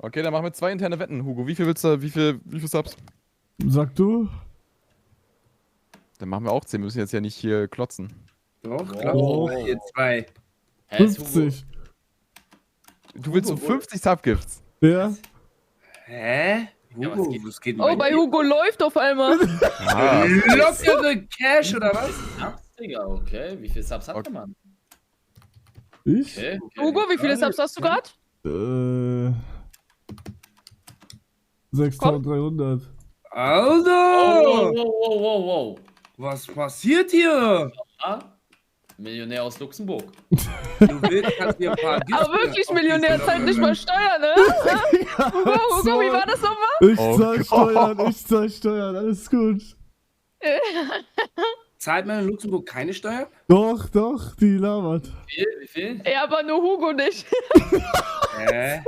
Okay, dann machen wir 2 interne Wetten. Hugo, wie viel willst du, wie viel Subs? Sag du? Dann machen wir auch 10. Wir müssen jetzt ja nicht hier klotzen. Doch, Wow. klar. Ihr zwei. Hä, ist Hugo? 50. Du willst so Hugo, 50 Subgifts. Ja? Hä? Ja, was Hugo, geht? was geht denn Oh, bei Hugo läuft auf einmal. Ah, Lockere Cash oder was? Subs, Digga, okay. Wie viele Subs hat Okay. der Mann? Ich? Okay, okay. Hugo, wie viele Subs hast du gerade? 6300. Alter! Wow, wow, wow, wow, wow. Was passiert hier? Ah, Millionär aus Luxemburg. Du willst, dass wir ein paar Gifte Aber wirklich auf Millionär diese zahlt nicht mal Steuern, ne? Hugo, wie war das nochmal? Ich Oh zahl Gott. Steuern, ich zahl Steuern, alles gut. Zahlt man in Luxemburg keine Steuern? Doch, doch, die labert. Wie viel? Ja, aber nur Hugo nicht. Hä?